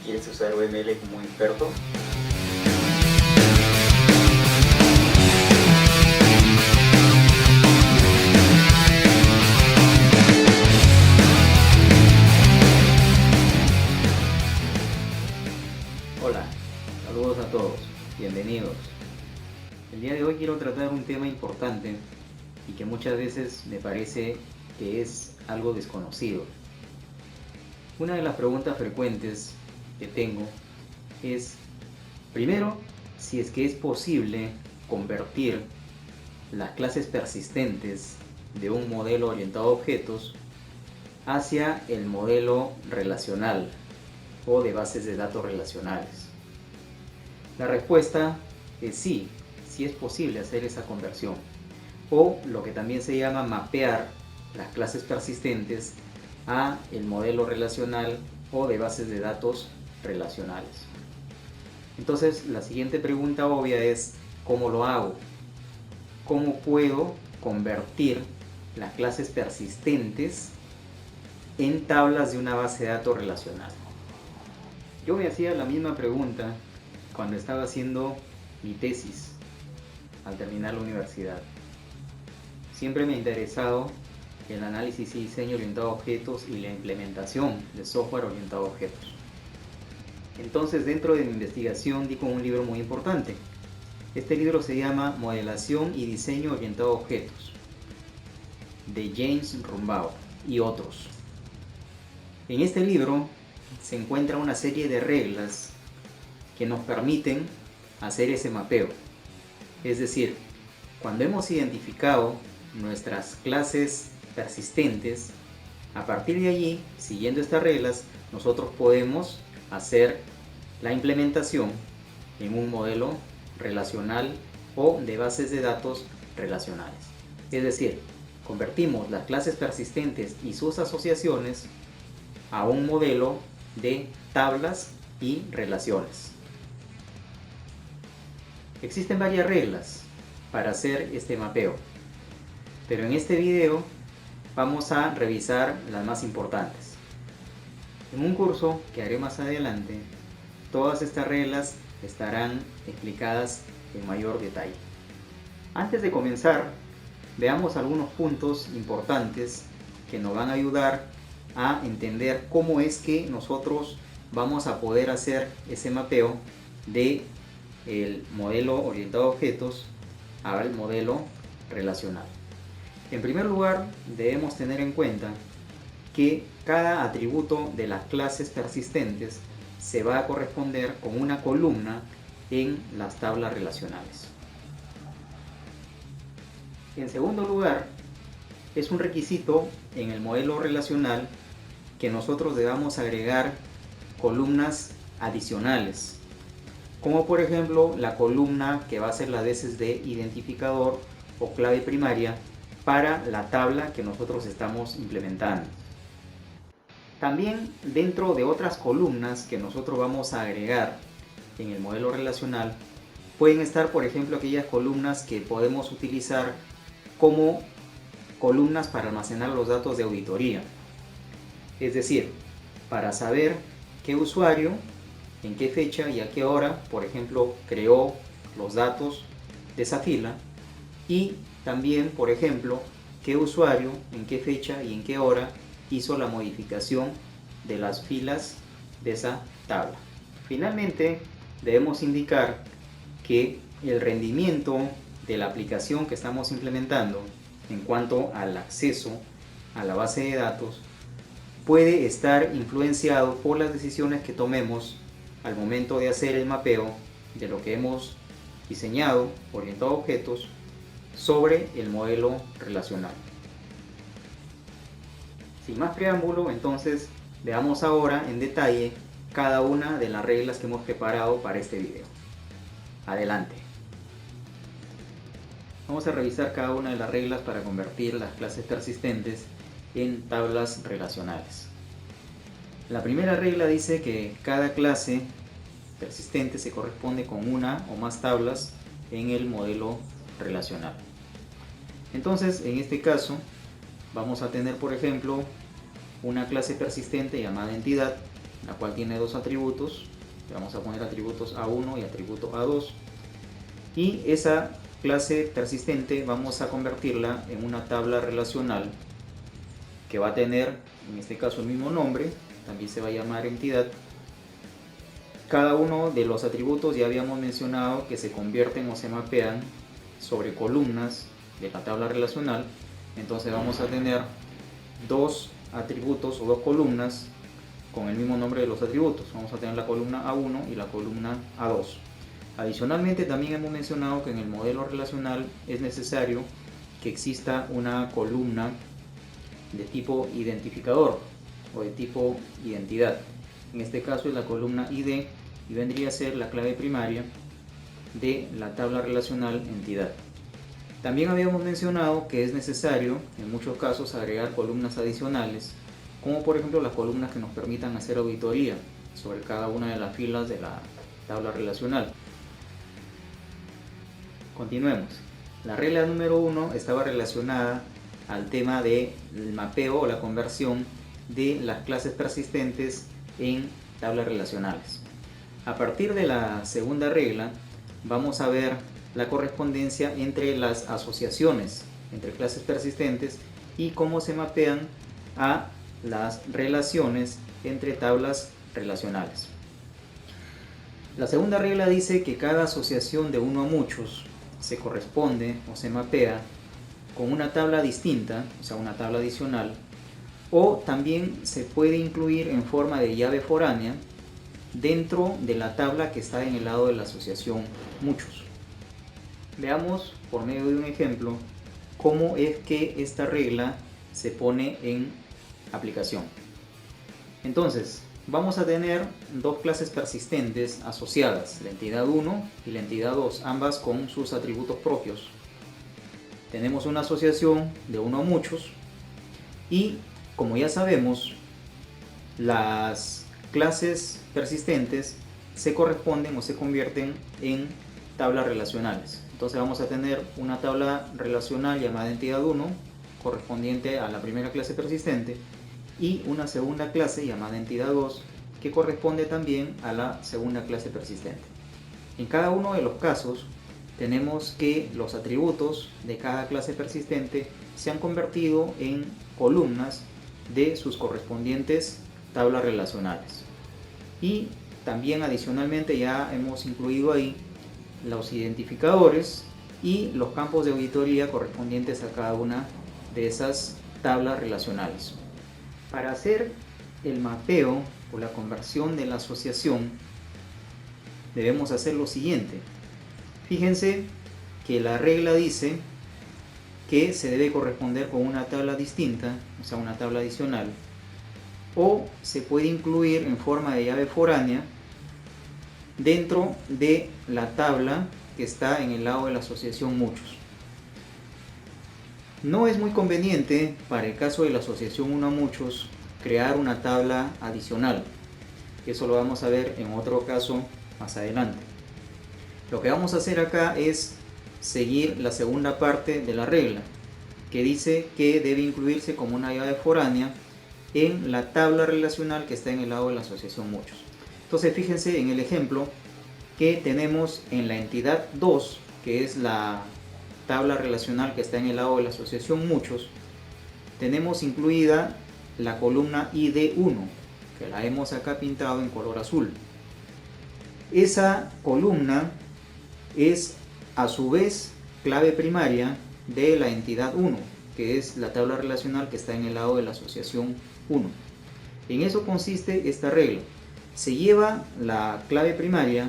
¿Quieres usar UML como experto? Hola, saludos a todos, bienvenidos. El día de hoy quiero tratar un tema importante y que muchas veces me parece que es algo desconocido. Una de las preguntas frecuentes que tengo es, primero, si es que es posible convertir las clases persistentes de un modelo orientado a objetos hacia el modelo relacional o de bases de datos relacionales. La respuesta es sí, sí es posible hacer esa conversión, o lo que también se llama mapear las clases persistentes a el modelo relacional o de bases de datos relacionales. Entonces, la siguiente pregunta obvia es, ¿cómo lo hago? ¿Cómo puedo convertir las clases persistentes en tablas de una base de datos relacional? Yo me hacía la misma pregunta cuando estaba haciendo mi tesis al terminar la universidad. Siempre me ha interesado el análisis y diseño orientado a objetos y la implementación de software orientado a objetos. Entonces, dentro de mi investigación di con un libro muy importante. Este libro se llama Modelación y Diseño Orientado a Objetos, de James Rumbauer y otros. En este libro se encuentra una serie de reglas que nos permiten hacer ese mapeo. Es decir, cuando hemos identificado nuestras clases persistentes, a partir de allí, siguiendo estas reglas, nosotros podemos hacer la implementación en un modelo relacional o de bases de datos relacionales. Es decir, convertimos las clases persistentes y sus asociaciones a un modelo de tablas y relaciones. Existen varias reglas para hacer este mapeo, pero en este video vamos a revisar las más importantes. En un curso que haré más adelante, todas estas reglas estarán explicadas en mayor detalle. Antes de comenzar, veamos algunos puntos importantes que nos van a ayudar a entender cómo es que nosotros vamos a poder hacer ese mapeo de el modelo orientado a objetos al modelo relacional. En primer lugar, debemos tener en cuenta que cada atributo de las clases persistentes se va a corresponder con una columna en las tablas relacionales. En segundo lugar, es un requisito en el modelo relacional que nosotros debamos agregar columnas adicionales, como por ejemplo la columna que va a ser las veces de identificador o clave primaria para la tabla que nosotros estamos implementando. También dentro de otras columnas que nosotros vamos a agregar en el modelo relacional pueden estar, por ejemplo, aquellas columnas que podemos utilizar como columnas para almacenar los datos de auditoría. Es decir, para saber qué usuario, en qué fecha y a qué hora, por ejemplo, creó los datos de esa fila, y también, por ejemplo, qué usuario, en qué fecha y en qué hora hizo la modificación de las filas de esa tabla. Finalmente, debemos indicar que el rendimiento de la aplicación que estamos implementando en cuanto al acceso a la base de datos puede estar influenciado por las decisiones que tomemos al momento de hacer el mapeo de lo que hemos diseñado orientado a objetos sobre el modelo relacional. Sin más preámbulo, entonces veamos ahora en detalle cada una de las reglas que hemos preparado para este video. Adelante. Vamos a revisar cada una de las reglas para convertir las clases persistentes en tablas relacionales. La primera regla dice que cada clase persistente se corresponde con una o más tablas en el modelo relacional. Entonces, en este caso, vamos a tener, por ejemplo, una clase persistente llamada entidad la cual tiene dos atributos. Le vamos a poner atributos A1 y atributo A2. Y esa clase persistente vamos a convertirla en una tabla relacional que va a tener, en este caso, el mismo nombre, también se va a llamar entidad. Cada uno de los atributos ya habíamos mencionado que se convierten o se mapean sobre columnas de la tabla relacional. Entonces vamos a tener dos atributos o dos columnas con el mismo nombre de los atributos. Vamos a tener la columna A1 y la columna A2. Adicionalmente, también hemos mencionado que en el modelo relacional es necesario que exista una columna de tipo identificador o de tipo identidad. En este caso es la columna ID y vendría a ser la clave primaria de la tabla relacional entidad. También habíamos mencionado que es necesario en muchos casos agregar columnas adicionales, como por ejemplo las columnas que nos permitan hacer auditoría sobre cada una de las filas de la tabla relacional. Continuemos. La regla número 1 estaba relacionada al tema del mapeo o la conversión de las clases persistentes en tablas relacionales. A partir de la segunda regla vamos a ver la correspondencia entre las asociaciones entre clases persistentes y cómo se mapean a las relaciones entre tablas relacionales. La segunda regla dice que cada asociación de uno a muchos se corresponde o se mapea con una tabla distinta, o sea, una tabla adicional, o también se puede incluir en forma de llave foránea dentro de la tabla que está en el lado de la asociación muchos. Veamos por medio de un ejemplo cómo es que esta regla se pone en aplicación. Entonces, vamos a tener dos clases persistentes asociadas, la entidad 1 y la entidad 2, ambas con sus atributos propios. Tenemos una asociación de uno a muchos y, como ya sabemos, las clases persistentes se corresponden o se convierten en tablas relacionales. Entonces vamos a tener una tabla relacional llamada entidad 1 correspondiente a la primera clase persistente y una segunda clase llamada entidad 2 que corresponde también a la segunda clase persistente. En cada uno de los casos tenemos que los atributos de cada clase persistente se han convertido en columnas de sus correspondientes tablas relacionales. Y también adicionalmente ya hemos incluido ahí los identificadores y los campos de auditoría correspondientes a cada una de esas tablas relacionales. Para hacer el mapeo o la conversión de la asociación debemos hacer lo siguiente. Fíjense que la regla dice que se debe corresponder con una tabla distinta, o sea, una tabla adicional, o se puede incluir en forma de llave foránea dentro de la tabla que está en el lado de la asociación muchos. No es muy conveniente para el caso de la asociación uno a muchos crear una tabla adicional. Eso lo vamos a ver en otro caso más adelante. Lo que vamos a hacer acá es seguir la segunda parte de la regla, que dice que debe incluirse como una llave foránea en la tabla relacional que está en el lado de la asociación muchos. Entonces fíjense en el ejemplo que tenemos en la entidad 2, que es la tabla relacional que está en el lado de la asociación muchos, tenemos incluida la columna ID1, que la hemos acá pintado en color azul. Esa columna es a su vez clave primaria de la entidad 1, que es la tabla relacional que está en el lado de la asociación 1. En eso consiste esta regla. Se lleva la clave primaria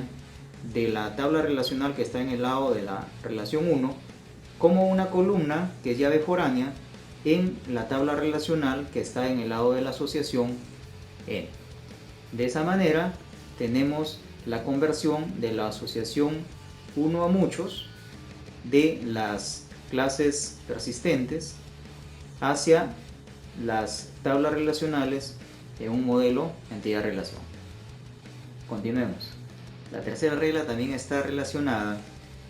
de la tabla relacional que está en el lado de la relación 1 como una columna que es llave foránea en la tabla relacional que está en el lado de la asociación N. De esa manera tenemos la conversión de la asociación 1 a muchos de las clases persistentes hacia las tablas relacionales en un modelo entidad-relación. Continuemos. La tercera regla también está relacionada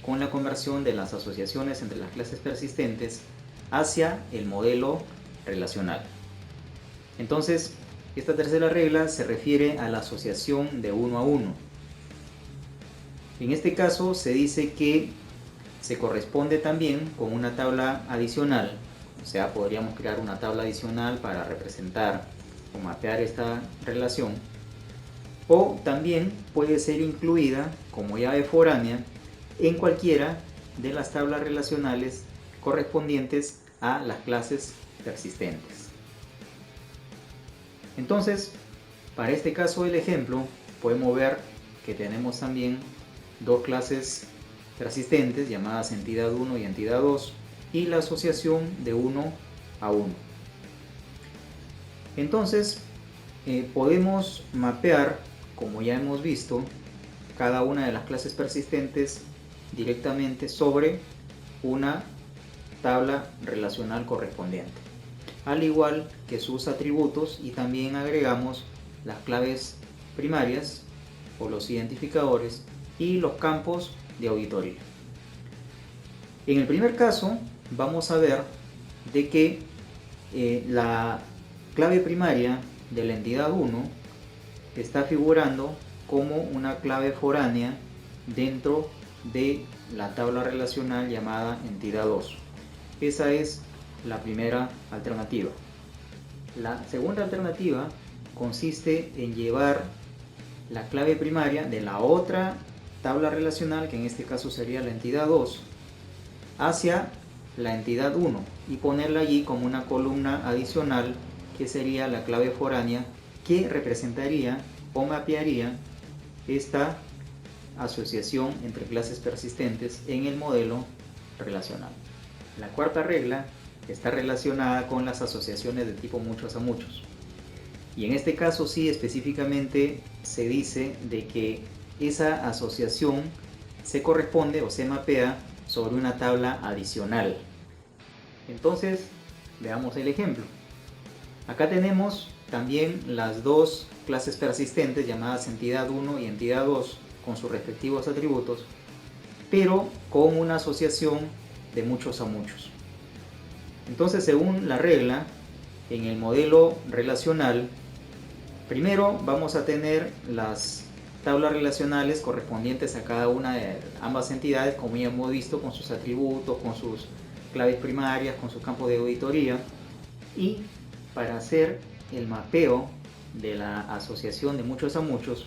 con la conversión de las asociaciones entre las clases persistentes hacia el modelo relacional. Entonces, Esta tercera regla se refiere a la asociación de uno a uno. En este caso se dice que se corresponde también con una tabla adicional, o sea, podríamos crear una tabla adicional para representar o mapear esta relación, o también puede ser incluida como llave foránea en cualquiera de las tablas relacionales correspondientes a las clases persistentes. Entonces, para este caso del ejemplo, podemos ver que tenemos también dos clases persistentes llamadas entidad 1 y entidad 2 y la asociación de 1 a 1. Entonces, podemos mapear, como ya hemos visto, cada una de las clases persistentes directamente sobre una tabla relacional correspondiente, al igual que sus atributos, y también agregamos las claves primarias o los identificadores y los campos de auditoría. En el primer caso vamos a ver de que la clave primaria de la entidad 1 está figurando como una clave foránea dentro de la tabla relacional llamada entidad 2. Esa es la primera alternativa. La segunda alternativa consiste en llevar la clave primaria de la otra tabla relacional, que en este caso sería la entidad 2, hacia la entidad 1 y ponerla allí como una columna adicional, que sería la clave foránea que representaría o mapearía esta asociación entre clases persistentes en el modelo relacional. La cuarta regla está relacionada con las asociaciones de tipo muchos a muchos. Y en este caso sí, específicamente se dice de que esa asociación se corresponde o se mapea sobre una tabla adicional. Entonces, veamos el ejemplo. Acá tenemos también las dos clases persistentes llamadas entidad 1 y entidad 2 con sus respectivos atributos, pero con una asociación de muchos a muchos. Entonces, según la regla, en el modelo relacional, primero vamos a tener las tablas relacionales correspondientes a cada una de ambas entidades, como ya hemos visto, con sus atributos, con sus claves primarias, con sus campos de auditoría. Y para hacer el mapeo de la asociación de muchos a muchos,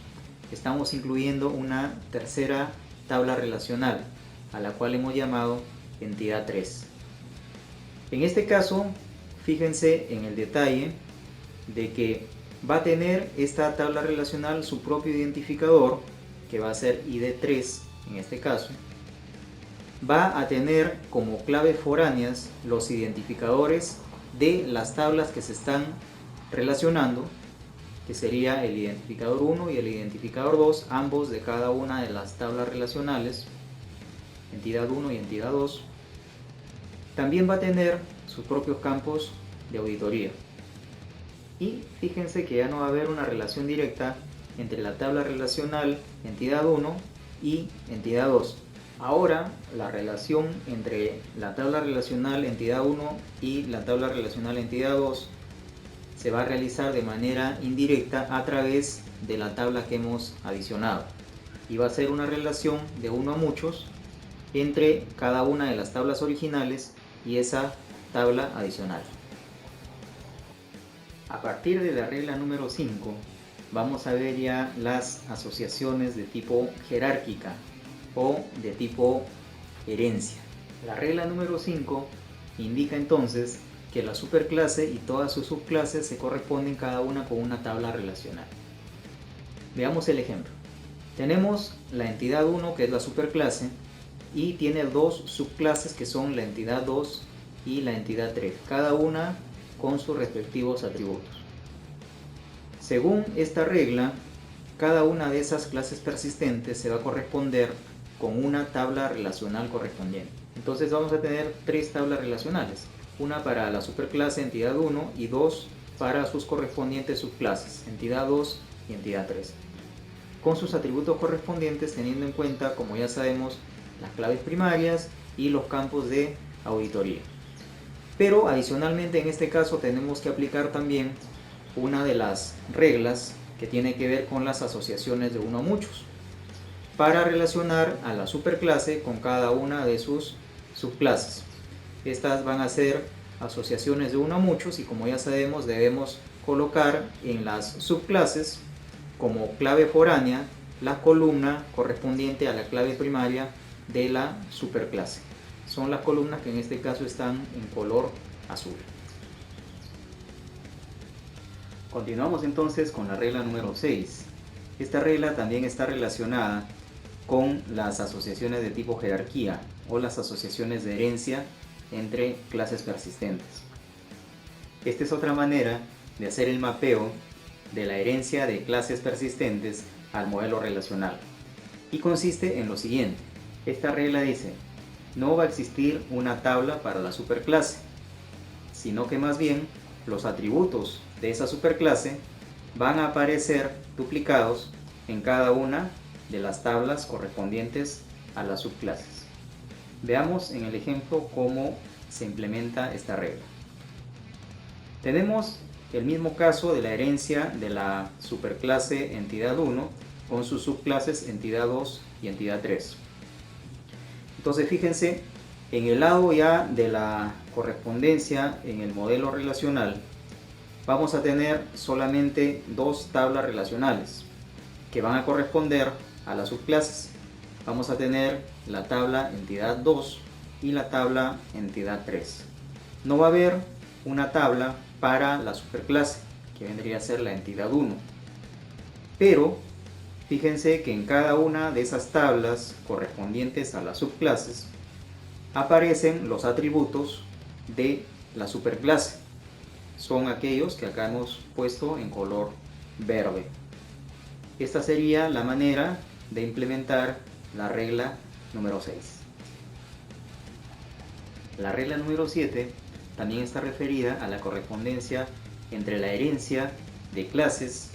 estamos incluyendo una tercera tabla relacional, a la cual hemos llamado entidad 3. En este caso, fíjense en el detalle de que va a tener esta tabla relacional su propio identificador, que va a ser ID3 en este caso. Va a tener como claves foráneas los identificadores de las tablas que se están relacionando, que sería el identificador 1 y el identificador 2, ambos de cada una de las tablas relacionales, entidad 1 y entidad 2. También va a tener sus propios campos de auditoría. Y fíjense que ya no va a haber una relación directa entre la tabla relacional entidad 1 y entidad 2. Ahora la relación entre la tabla relacional entidad 1 y la tabla relacional entidad 2 se va a realizar de manera indirecta a través de la tabla que hemos adicionado, y va a ser una relación de uno a muchos entre cada una de las tablas originales y esa tabla adicional. A partir de la regla número 5 vamos a ver ya las asociaciones de tipo jerárquica o de tipo herencia. La regla número 5 indica entonces que la superclase y todas sus subclases se corresponden cada una con una tabla relacional. Veamos el ejemplo. Tenemos la entidad 1, que es la superclase, y tiene dos subclases que son la entidad 2 y la entidad 3, cada una con sus respectivos atributos. Según esta regla, cada una de esas clases persistentes se va a corresponder con una tabla relacional correspondiente. Entonces vamos a tener tres tablas relacionales, una para la superclase entidad 1 y dos para sus correspondientes subclases, entidad 2 y entidad 3, con sus atributos correspondientes, teniendo en cuenta, como ya sabemos, las claves primarias y los campos de auditoría. Pero adicionalmente en este caso tenemos que aplicar también una de las reglas que tiene que ver con las asociaciones de uno a muchos, para relacionar a la superclase con cada una de sus subclases. Estas van a ser asociaciones de uno a muchos y, como ya sabemos, debemos colocar en las subclases como clave foránea la columna correspondiente a la clave primaria de la superclase. Son las columnas que en este caso están en color azul. Continuamos entonces con la regla número 6. Esta regla también está relacionada con las asociaciones de tipo jerarquía o las asociaciones de herencia entre clases persistentes. Esta es otra manera de hacer el mapeo de la herencia de clases persistentes al modelo relacional, y consiste en lo siguiente. Esta regla dice: no va a existir una tabla para la superclase, sino que más bien los atributos de esa superclase van a aparecer duplicados en cada una de las tablas correspondientes a las subclases. Veamos en el ejemplo cómo se implementa esta regla. Tenemos el mismo caso de la herencia de la superclase entidad 1 con sus subclases entidad 2 y entidad 3. Entonces fíjense, en el lado ya de la correspondencia en el modelo relacional vamos a tener solamente dos tablas relacionales que van a corresponder a las subclases. Vamos a tener la tabla entidad 2 y la tabla entidad 3. No va a haber una tabla para la superclase, que vendría a ser la entidad 1. Pero fíjense que en cada una de esas tablas correspondientes a las subclases aparecen los atributos de la superclase. Son aquellos que acá hemos puesto en color verde. Esta sería la manera de implementar la regla número 6. La regla número 7 también está referida a la correspondencia entre la herencia de clases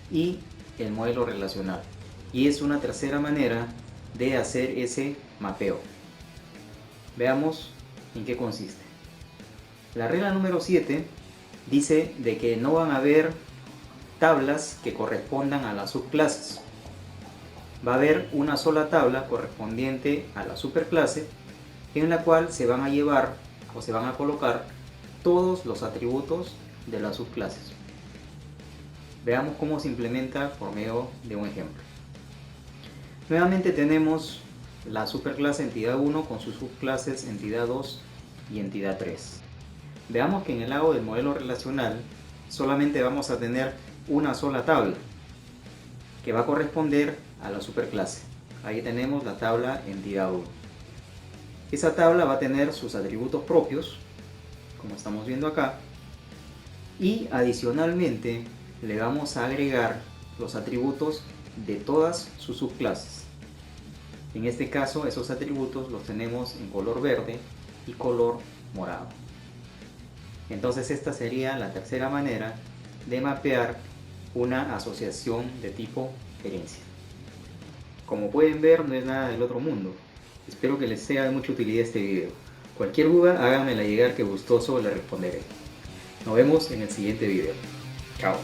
y el modelo relacional, y es una tercera manera de hacer ese mapeo. Veamos en qué consiste. La regla número 7 dice de que no van a haber tablas que correspondan a las subclases. Va a haber una sola tabla correspondiente a la superclase en la cual se van a llevar o se van a colocar todos los atributos de las subclases. Veamos cómo se implementa por medio de un ejemplo. Nuevamente tenemos la superclase entidad 1 con sus subclases entidad 2 y entidad 3. Veamos que en el lado del modelo relacional solamente vamos a tener una sola tabla que va a corresponder a la superclase. Ahí tenemos la tabla entidad 1. Esa tabla va a tener sus atributos propios, como estamos viendo acá, y adicionalmente le vamos a agregar los atributos de todas sus subclases. En este caso, esos atributos los tenemos en color verde y color morado. Entonces esta sería la tercera manera de mapear una asociación de tipo herencia. Como pueden ver, no es nada del otro mundo. Espero que les sea de mucha utilidad este video. Cualquier duda, háganmela llegar, que gustoso le responderé. Nos vemos en el siguiente video. Chao.